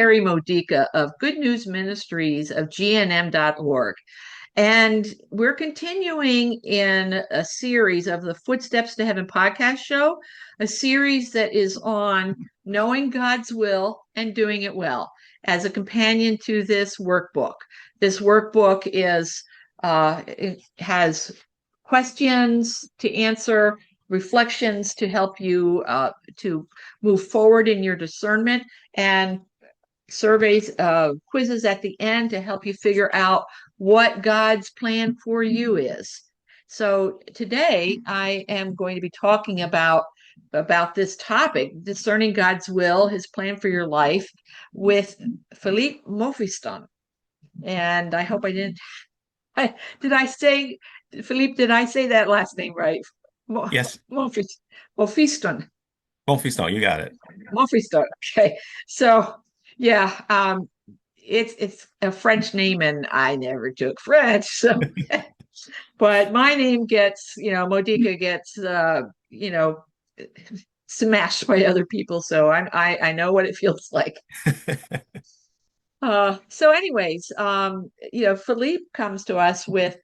Terry Modica of Good News Ministries of GNM.org. And we're continuing in a series of the Footsteps to Heaven podcast show, a series that is on knowing God's will and doing it well as a companion to this workbook. This workbook it has questions to answer, reflections to help you to move forward in your discernment, and surveys, quizzes at the end to help you figure out what God's plan for you is. So today I am going to be talking about this topic, discerning God's will, his plan for your life, with Philippe Monfiston. And I hope I didn't did I say Philippe, did I say that last name right? Yes, Monfiston. Monfiston, you got it. Monfiston. Okay. So yeah, it's a French name, and I never took French. So, but my name gets, Modica gets, smashed by other people. So I know what it feels like. So anyways, Philippe comes to us with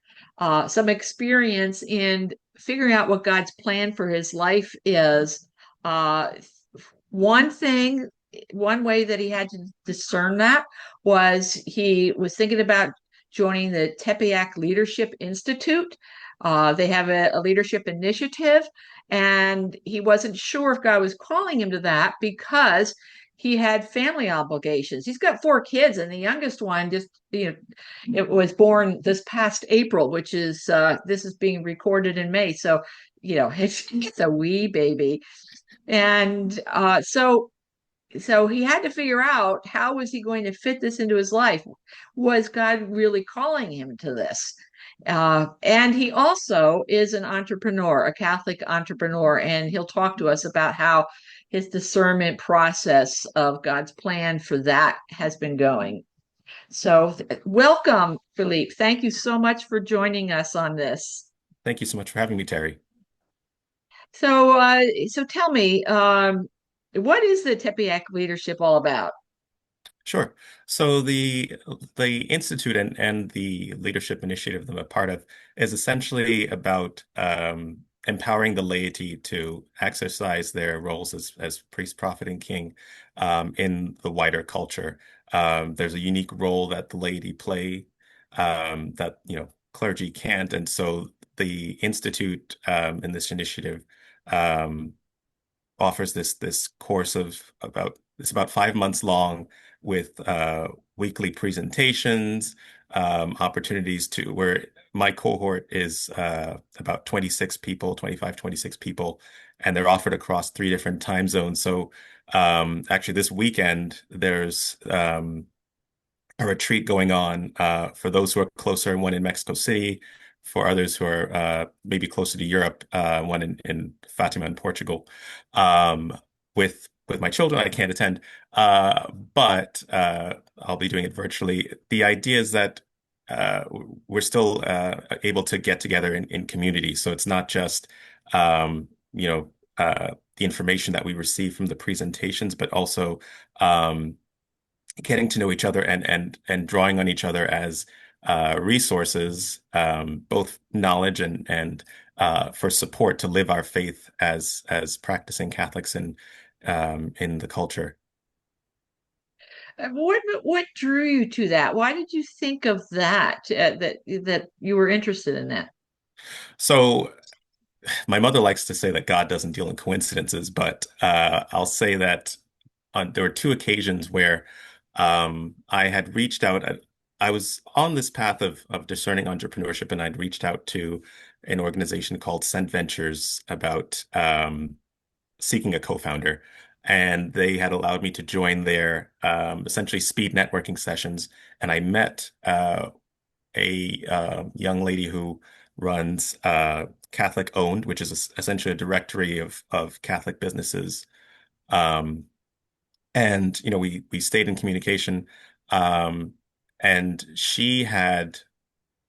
some experience in figuring out what God's plan for his life is. Uh, one thing, one way that he had to discern that was he was thinking about joining the Tepeyac Leadership Institute. They have a leadership initiative, and he wasn't sure if God was calling him to that because he had family obligations. He's got 4 kids, and the youngest one it was born this past April, which is this is being recorded in May. So, it's a wee baby. And so he had to figure out, how was he going to fit this into his life? Was God really calling him to this? And he also is an entrepreneur, a Catholic entrepreneur, and he'll talk to us about how his discernment process of God's plan for that has been going. So, welcome, Philippe. Thank you so much for joining us on this. Thank you so much for having me, Terry. So tell me, what is the Tepeyac Leadership all about? Sure. So the Institute and the leadership initiative that I'm a part of is essentially about empowering the laity to exercise their roles as priest, prophet, and king in the wider culture. There's a unique role that the laity play that clergy can't, and so the Institute in this initiative um, offers this course of about 5 months long with weekly presentations, opportunities to where my cohort is about 26 people, 25, 26 people, and they're offered across 3 different time zones. So actually this weekend there's a retreat going on for those who are closer, one in Mexico City, for others who are maybe closer to Europe, one in Fatima in Portugal. Um, with my children, I can't attend, but I'll be doing it virtually. The idea is that we're still able to get together in community, so it's not just the information that we receive from the presentations, but also getting to know each other and drawing on each other as resources, both knowledge and for support to live our faith as practicing Catholics in the culture. What drew you to that? Why did you think of that? That you were interested in that? So my mother likes to say that God doesn't deal in coincidences, but I'll say that there were 2 occasions where I had reached out. I was on this path of discerning entrepreneurship, and I'd reached out to an organization called Cent Ventures about seeking a co-founder. And they had allowed me to join their essentially speed networking sessions. And I met a young lady who runs Catholic Owned, which is essentially a directory of Catholic businesses. Um, and we stayed in communication. Um, and she had,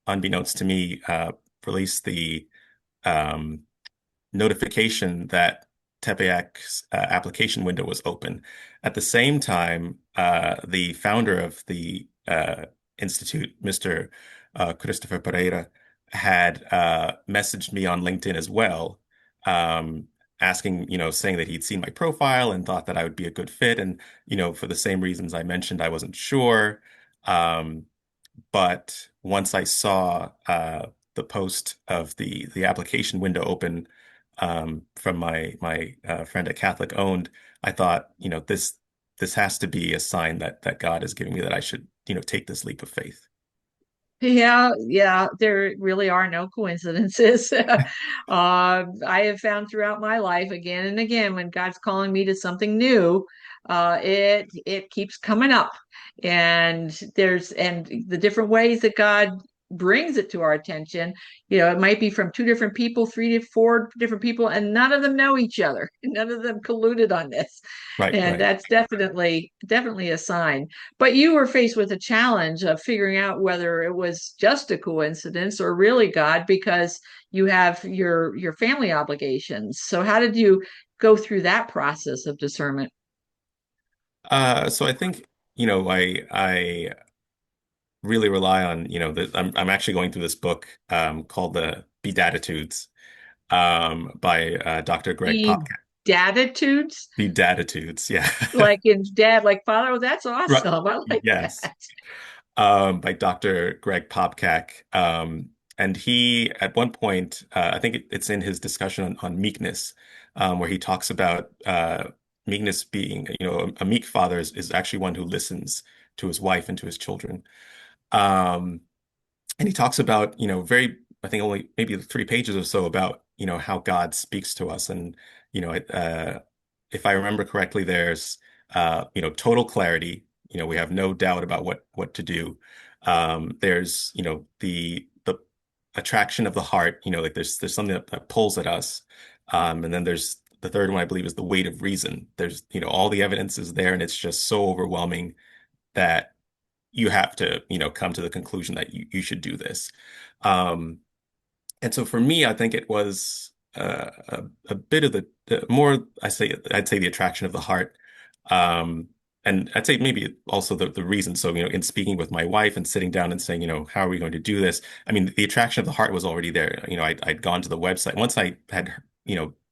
unbeknownst to me, released the um, notification that Tepeyac's application window was open. At the same time, the founder of the institute, Mr. Christopher Pereira, had messaged me on LinkedIn as well, um, asking, saying that he'd seen my profile and thought that I would be a good fit. And, for the same reasons I mentioned, I wasn't sure. Um, but once I saw the post of the application window open from my friend at Catholic Owned, I thought, this has to be a sign that God is giving me that I should, take this leap of faith. Yeah, yeah, there really are no coincidences. I have found throughout my life again and again when God's calling me to something new, it keeps coming up, and the different ways that God brings it to our attention. It might be from two different people, three to four different people, and none of them know each other. None of them colluded on this, Right, and right. that's definitely a sign. But you were faced with a challenge of figuring out whether it was just a coincidence or really God, because you have your family obligations. So how did you go through that process of discernment? So I think, I really rely on, I'm actually going through this book called the Beatitudes by Dr. Greg The Popcak. Beatitudes, Beatitudes, yeah. like in dad, like father. Oh, that's Right. awesome. I like Yes. that. By Dr. Greg Popcak. And he, at one point, I think it's in his discussion on meekness, where he talks about meekness being, a meek father is actually one who listens to his wife and to his children. Um, and he talks about, I think only maybe 3 pages or so about, how God speaks to us. And, if I remember correctly, there's, total clarity. We have no doubt about what to do. There's, the attraction of the heart, like there's something that pulls at us. And then there's the third one, I believe, is the weight of reason. There's, all the evidence is there, and it's just so overwhelming that you have to, come to the conclusion that you should do this. Um, and so for me, I think it was a bit of the more I'd say the attraction of the heart. Um, and I'd say maybe also the reason. So, in speaking with my wife and sitting down and saying, how are we going to do this? I mean, the attraction of the heart was already there. I'd gone to the website. Once I had,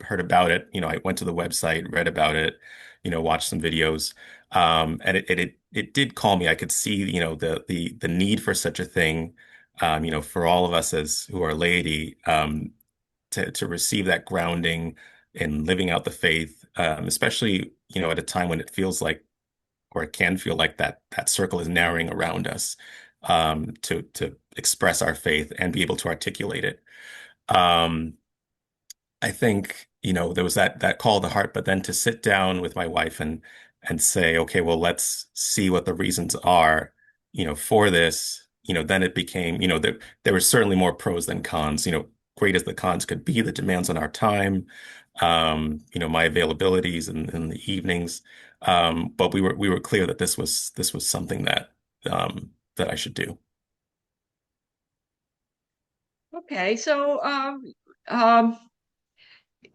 heard about it, I went to the website, read about it, watched some videos. And it did call me. I could see, the need for such a thing, for all of us as who are laity, to receive that grounding in living out the faith, especially, at a time when it feels like, or it can feel like that circle is narrowing around us, to express our faith and be able to articulate it. Um, I think, there was that call to heart, but then to sit down with my wife and say, okay, well, let's see what the reasons are, for this, then it became, there were certainly more pros than cons, great as the cons could be, the demands on our time, my availabilities in the evenings. But we were clear that this was something that I should do. Okay, so um,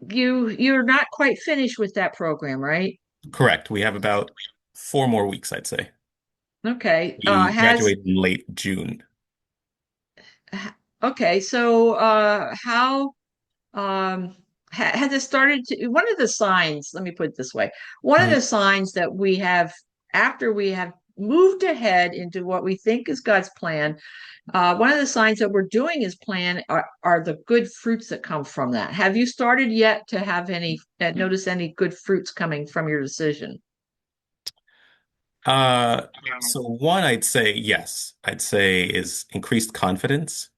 you're not quite finished with that program, right? Correct. We have about 4 more weeks, I'd say. Okay. We graduate in late June. Okay, so how has it started to, one of the signs, let me put it this way, one of Mhm. the signs that we have after we have moved ahead into what we think is God's plan, one of the signs that we're doing his plan are the good fruits that come from that. Have you started yet to have any, notice any good fruits coming from your decision? Uh, so one, I'd say yes. I'd say is increased confidence.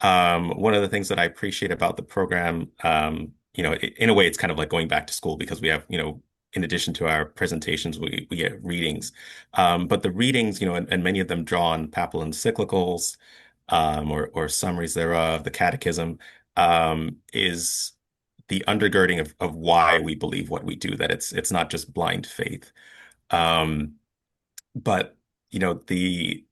One of the things that I appreciate about the program, in a way, it's kind of like going back to school because we have, in addition to our presentations, we get readings. But the readings, and many of them draw on papal encyclicals, or summaries thereof, the catechism, is the undergirding of why we believe what we do, that it's not just blind faith. Um, but the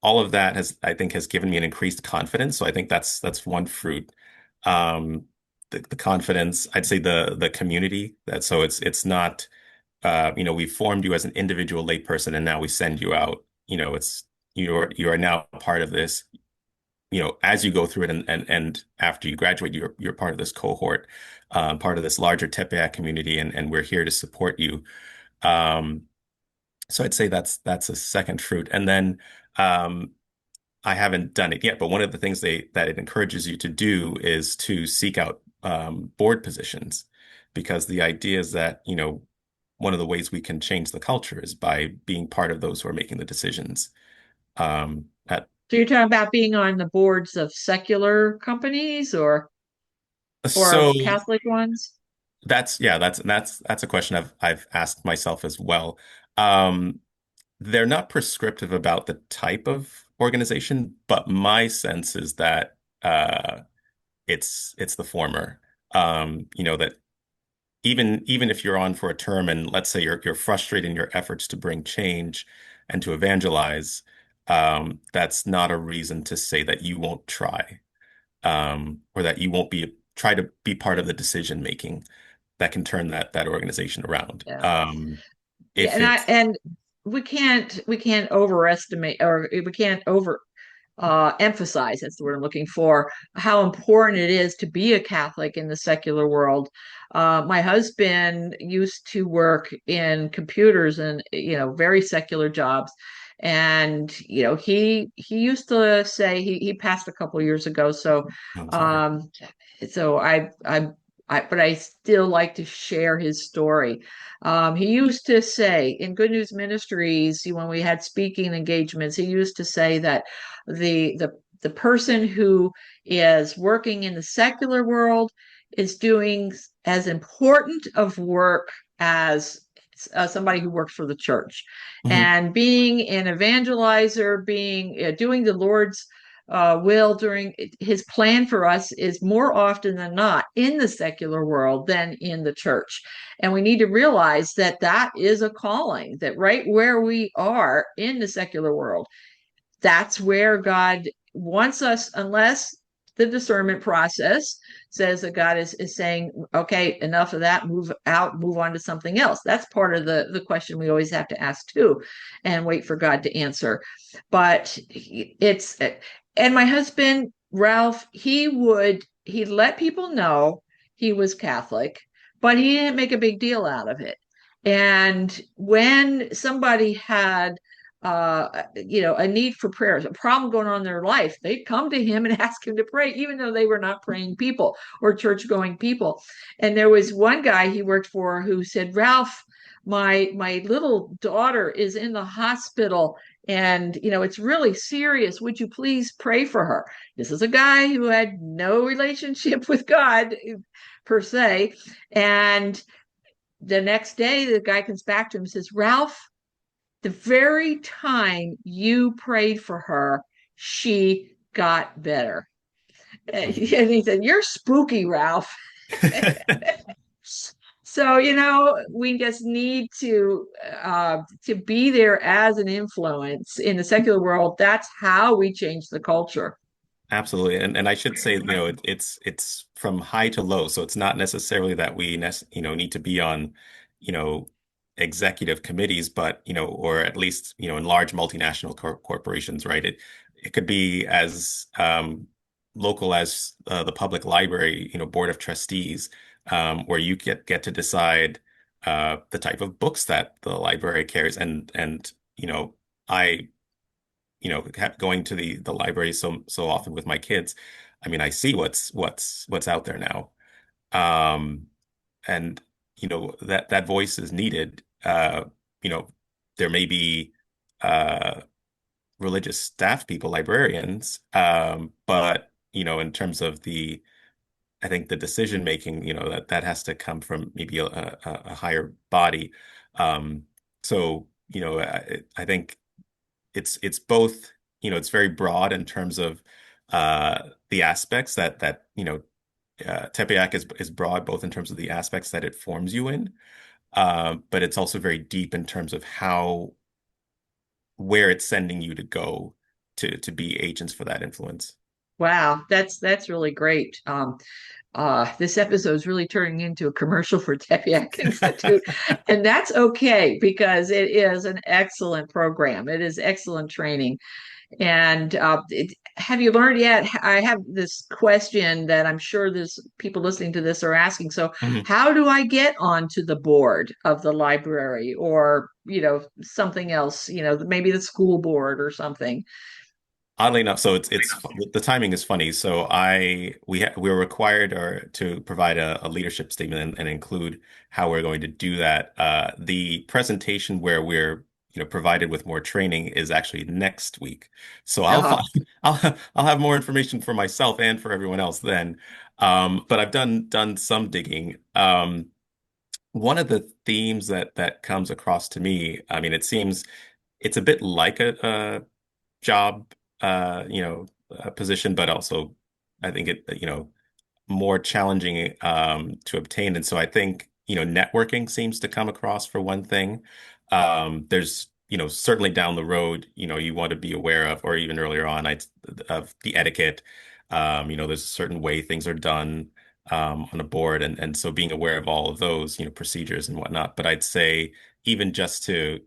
all of that I think has given me an increased confidence. So I think that's one fruit. Um, the confidence, I'd say the community that so it's not we formed you as an individual layperson, and now we send you out. You are now part of this. As you go through it, and after you graduate, you're part of this cohort, part of this larger Tepeyac community, and we're here to support you. Um, so I'd say that's a second fruit, and then um, I haven't done it yet, but one of the things that it encourages you to do is to seek out board positions, because the idea is that, one of the ways we can change the culture is by being part of those who are making the decisions. At So you're talking about being on the boards of secular companies or so of Catholic ones? that's a question I've asked myself as well. Um, they're not prescriptive about the type of organization, but my sense is that it's the former. That even if you're on for a term and let's say you're frustrated in your efforts to bring change and to evangelize, that's not a reason to say that you won't try, or that you won't try to be part of the decision making that can turn that organization around. Yeah. Yeah, If it's and we can't overestimate, or we can't over emphasize, that's the word I'm looking for, how important it is to be a Catholic in the secular world. My husband used to work in computers and, very secular jobs. And, he used to say he passed a couple years ago. So, I'm sorry. um, so but I still like to share his story. He used to say in Good News Ministries, when we had speaking engagements, he used to say that the person who is working in the secular world is doing as important of work as somebody who works for the church, Mhm. and being an evangelizer, being doing the Lord's will during his plan for us is more often than not in the secular world than in the church. And we need to realize that that is a calling, that right where we are in the secular world, that's where God wants us, unless the discernment process says that God is saying, okay, enough of that, move out, move on to something else. That's part of the question we always have to ask too, and wait for God to answer. But and my husband, Ralph, he let people know he was Catholic, but he didn't make a big deal out of it. And when somebody had a need for prayers, a problem going on in their life, they'd come to him and ask him to pray, even though they were not praying people or church going people. And there was one guy he worked for who said, Ralph, my little daughter is in the hospital, and it's really serious. Would you please pray for her? This is a guy who had no relationship with God per se. And the next day the guy comes back to him and says, Ralph, the very time you prayed for her, she got better. And Mhm. he said, you're spooky, Ralph. So, we just need to be there as an influence in the secular world. That's how we change the culture. Absolutely. And I should say, it's from high to low. So it's not necessarily that we need to be on, you know, executive committees, but, or at least, in large multinational corporations, right? It could be as local as the public library, board of trustees, where you get to decide the type of books that the library carries. And, I going to the library so often with my kids. I mean, I see what's out there now. Um, and that voice is needed. You know, there may be uh religious staff people, librarians, but in terms of I think the decision making, that has to come from maybe a higher body. Um, so, I think it's both, it's very broad in terms of the aspects that Tepeyac is broad both in terms of the aspects that it forms you in, but it's also very deep in terms of where it's sending you to go to be agents for that influence. Wow, that's really great. this episode is really turning into a commercial for Tepeyac Institute. And that's okay because it is an excellent program. It is excellent training. And have you learned yet? I have this question that I'm sure there's people listening to this are asking. So, Mhm. how do I get onto the board of the library or, something else, maybe the school board or something? Oddly enough, so it's the timing is funny. So we were required or to provide a leadership statement and include how we're going to do that. The presentation where we're provided with more training is actually next week. So I'll Uh, find, I'll have more information for myself and for everyone else then. But I've done some digging. One of the themes that comes across to me, I mean, it seems it's a bit like a job, position, but also I think more challenging to obtain. And so I think, networking seems to come across for one thing. There's, certainly down the road, you want to be aware of, or even earlier on, of the etiquette. There's a certain way things are done on a board, and so being aware of all of those, procedures and whatnot. But I'd say even just to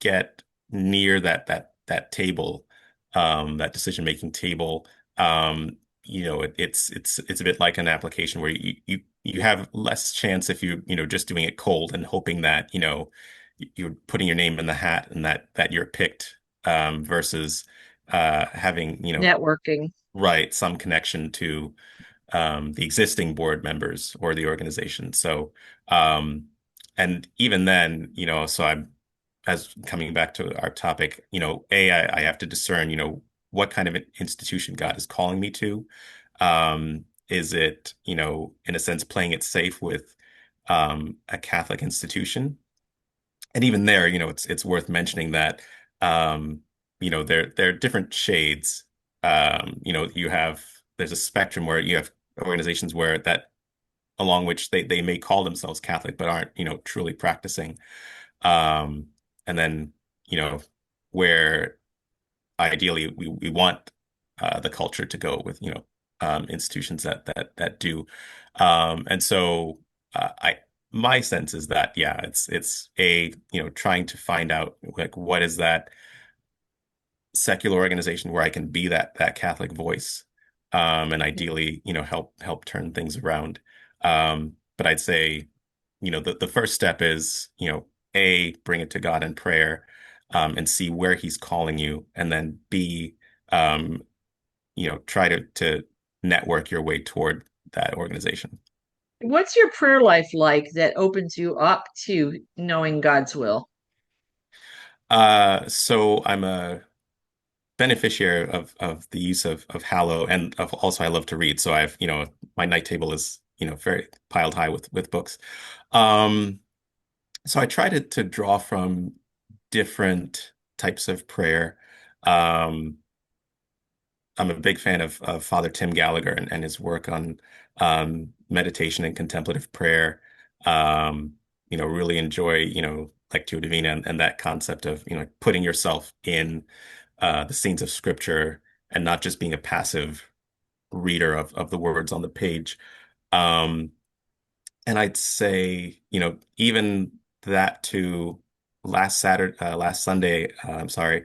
get near that table, that decision-making table, it's a bit like an application where you have less chance if just doing it cold and hoping that you're putting your name in the hat and that you're picked, versus having Networking. right, some connection to the existing board members or the organization. So, and even then, so as coming back to our topic, I have to discern, what kind of an institution God is calling me to. Is it, in a sense, playing it safe with a Catholic institution? And even there, it's worth mentioning that, um, there are different shades. There's a spectrum where you have organizations where that along which they may call themselves Catholic but aren't, truly practicing. Um, and then, where ideally we want the culture to go with, institutions that do. And so I my sense is that yeah, it's trying to find out like what is that secular organization where I can be that Catholic voice, and ideally, help turn things around. But I'd say, the first step is, A, bring it to God in prayer, and see where He's calling you, and then B, um, try to network your way toward that organization. What's your prayer life like that opens you up to knowing God's will? So I'm a beneficiary of the use of Hallow, and also I love to read. So I've, my night table is, very piled high with books. Um, so I try to draw from different types of prayer. Um, I'm a big fan of Father Tim Gallagher and his work on meditation and contemplative prayer. Um, really enjoy, Lectio Divina and that concept of, putting yourself in the scenes of scripture and not just being a passive reader of the words on the page. Um, and I'd say, even that to last Sunday, I'm sorry,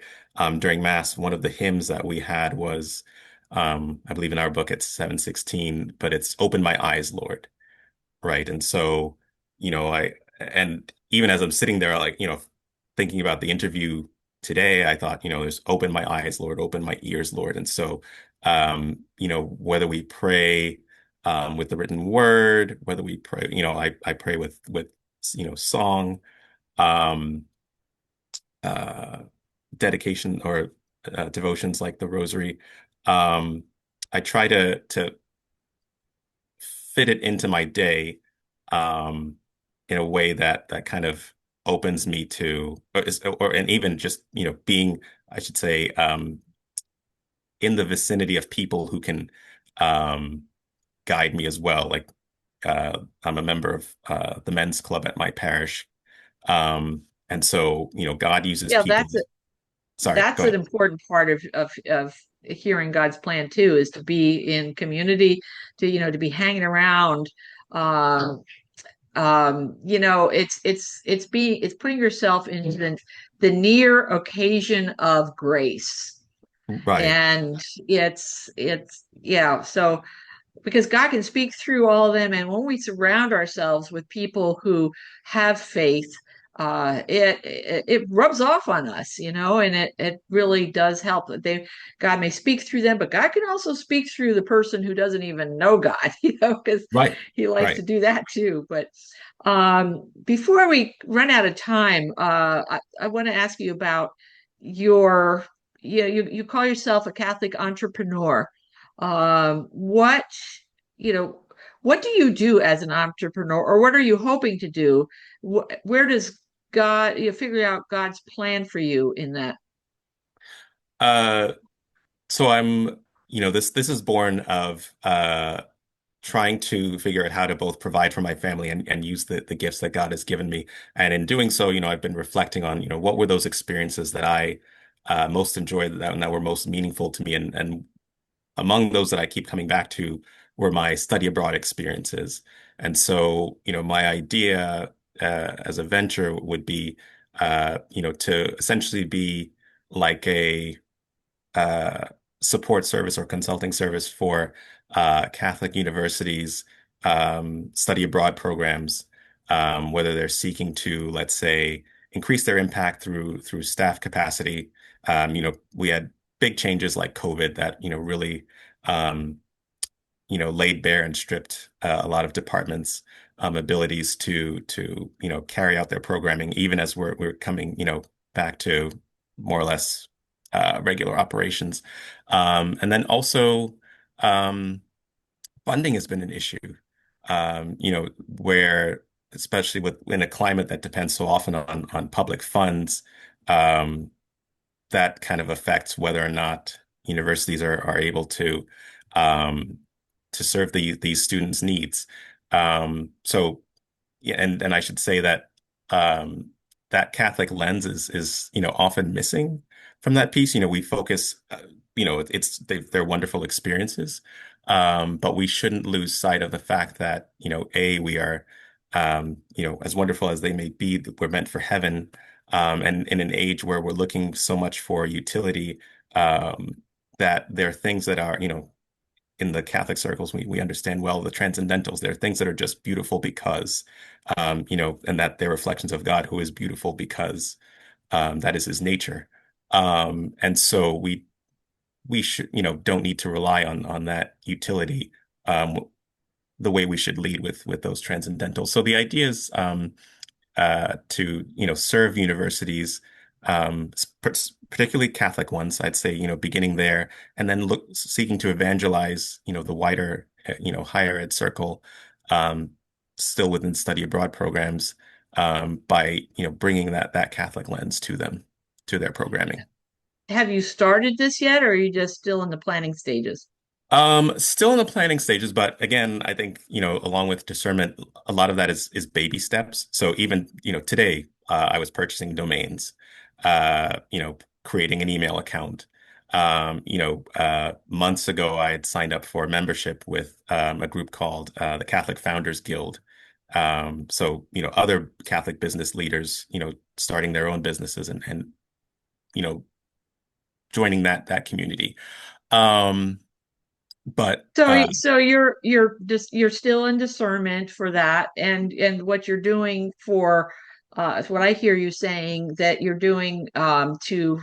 during Mass, one of the hymns that we had was, I believe in our book it's 716, but it's Open My Eyes, Lord. Right. And so, and even as I'm sitting there, like, thinking about the interview today, I thought, there's open my eyes, Lord, open my ears, Lord. And so, whether we pray, with the written word, whether we pray, I pray with, song, um, uh, dedication or devotions like the rosary. Um, I try to fit it into my day, um, in a way that kind of opens me to, and even just, being, I should say, in the vicinity of people who can, um, guide me as well. Like, I'm a member of the men's club at my parish. And so, God uses Yeah, people. Sorry, that's go an ahead. important part of hearing God's plan too, is to be in community, to be hanging around. Um, it's putting yourself into the near occasion of grace. Right. And it's yeah, so because God can speak through all of them. And when we surround ourselves with people who have faith, it rubs off on us, and it really does help. God may speak through them, but God can also speak through the person who doesn't even know God, because Right. He likes to Right. do that too. But before we run out of time, I want to ask you about your, you call yourself a Catholic entrepreneur. What, you know, what do you do as an entrepreneur, or what are you hoping to do? Where does God, figure out God's plan for you in that? Uh, so this is born of trying to figure out how to both provide for my family and use the gifts that God has given me. And in doing so, I've been reflecting on, what were those experiences that I most enjoyed that were most meaningful to me. And among those that I keep coming back to were my study abroad experiences. And so, my idea as a venture would be, to essentially be like a uh, support service or consulting service for Catholic universities, study abroad programs, whether they're seeking to, let's say, increase their impact through staff capacity. We had big changes like COVID that, really, um, laid bare and stripped a lot of departments' abilities to carry out their programming, even as we're coming, back to more or less regular operations. And then also, um, funding has been an issue. Where especially in a climate that depends so often on public funds, um, that kind of affects whether or not universities are able um, to serve these students' needs. So yeah, and I should say that that Catholic lens is often missing from that piece. We focus, they're wonderful experiences, but we shouldn't lose sight of the fact that we are as wonderful as they may be, we're meant for heaven, and in an age where we're looking so much for utility, that there are things that are in the Catholic circles, we understand well the transcendentals. There are things that are just beautiful because, and that they're reflections of God who is beautiful because that is his nature. And so we should, don't need to rely on that utility the way we should lead with those transcendentals. So the idea is to serve universities, particularly Catholic ones. I'd say beginning there, and then seeking to evangelize the wider higher ed circle, um, still within study abroad programs, by bringing that Catholic lens to them, to their programming. Have you started this yet, or are you just still in the planning stages? Still in the planning stages, but again, I think, along with discernment, a lot of that is baby steps. So even, today, I was purchasing domains, creating an email account. Months ago, I had signed up for a membership with a group called the Catholic Founders Guild. So, other Catholic business leaders, starting their own businesses and you know, joining that community. Um, but So you're still in discernment for that, and what you're doing for, what I hear you saying that you're doing, to,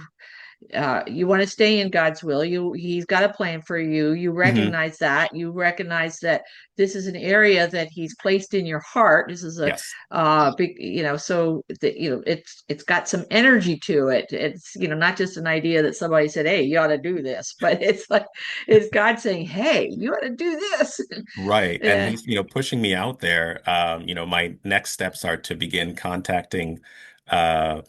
you want to stay in God's will. He's got a plan for you. You mhm, recognize that. You recognize that this is an area that He's placed in your heart. This is a, yes. big, so that, it's got some energy to it. It's, not just an idea that somebody said, "Hey, you ought to do this," but it's like it's God saying, "Hey, you ought to do this." Right. And Yeah. he's, pushing me out there. My next steps are to begin contacting, uh,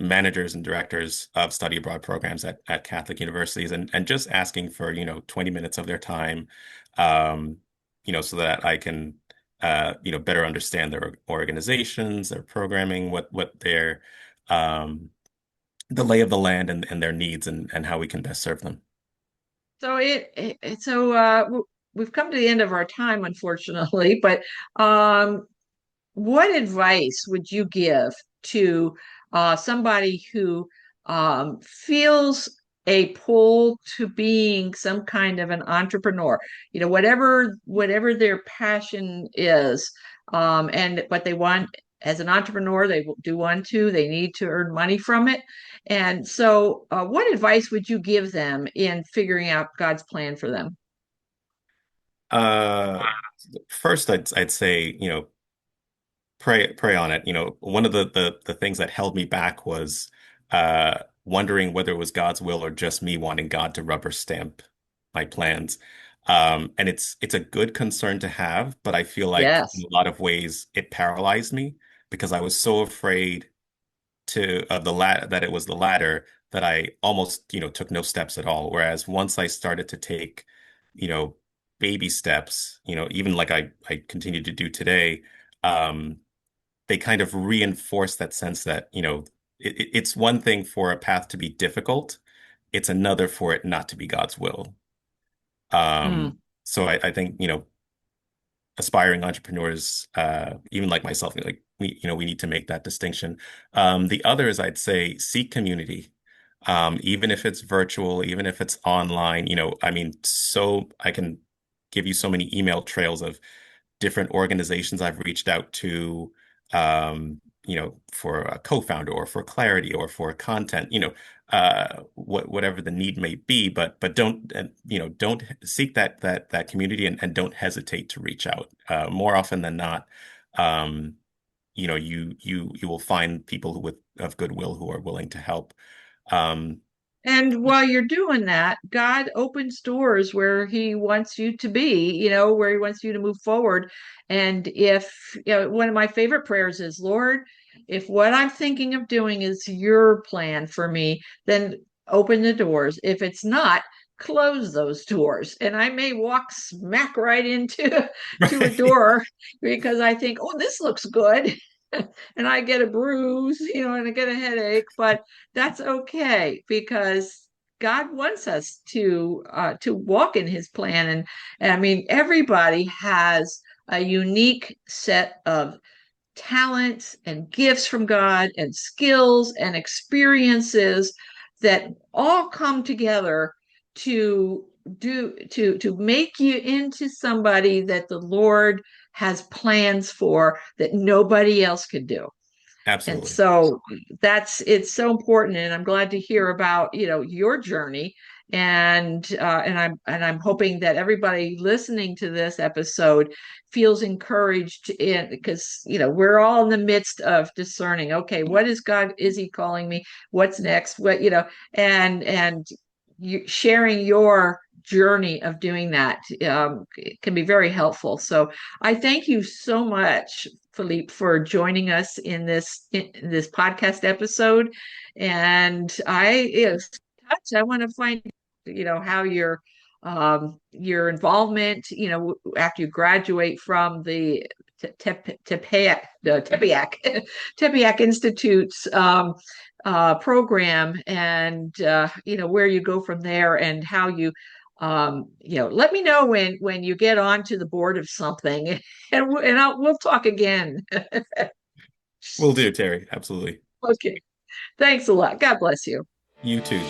managers and directors of study abroad programs at Catholic universities and just asking for, 20 minutes of their time, um, so that I can, better understand their organizations, their programming, what um, the lay of the land and their needs and how we can best serve them. So we've come to the end of our time, unfortunately, but what advice would you give to somebody who feels a pull to being some kind of an entrepreneur? You know, whatever their passion is, and what they want as an entrepreneur, they do want to. They need to earn money from it. And so, what advice would you give them in figuring out God's plan for them? Uh, First, I'd say, pray on it. One of the things that held me back was wondering whether it was God's will or just me wanting God to rubber stamp my plans. And it's a good concern to have, but I feel like in Yes. a lot of ways it paralyzed me because I was so afraid to of the lat that it was the latter that I almost, took no steps at all. Whereas once I started to take, you know, baby steps, even like I continue to do today, um, they kind of reinforce that sense that, it's one thing for a path to be difficult. It's another for it not to be God's will. Hmm. So I think, aspiring entrepreneurs, even like myself, like we need to make that distinction. The other is I'd say seek community. Even if it's virtual, even if it's online, I mean, so I can give you so many email trails of different organizations I've reached out to, for a co-founder or for clarity or for content, whatever the need may be, but don't seek that community and don't hesitate to reach out. More often than not, um, you will find people who with of goodwill who are willing to help. Um, And while you're doing that, God opens doors where He wants you to be, where He wants you to move forward. And if, one of my favorite prayers is, Lord, if what I'm thinking of doing is your plan for me, then open the doors. If it's not, close those doors. And I may walk smack right into to a right. door because I think, oh, this looks good. And I get a bruise, and I get a headache, but that's okay because God wants us to walk in His plan, and I mean everybody has a unique set of talents and gifts from God and skills and experiences that all come together to to make you into somebody that the Lord has plans for that nobody else could do. And Absolutely. so it's so important, and I'm glad to hear about your journey, and I'm hoping that everybody listening to this episode feels encouraged in because we're all in the midst of discerning. Okay, what is He calling me? What's next? And you sharing your journey of doing that can be very helpful. So I thank you so much, Philippe, for joining us in this podcast episode. And I want to find how your involvement after you graduate from the Tepeyac Tepeyac Institute's program, and where you go from there and how you let me know when you get onto the board of something, and we'll talk again. Will do, Terry. Absolutely. Okay. Thanks a lot. God bless you. You too.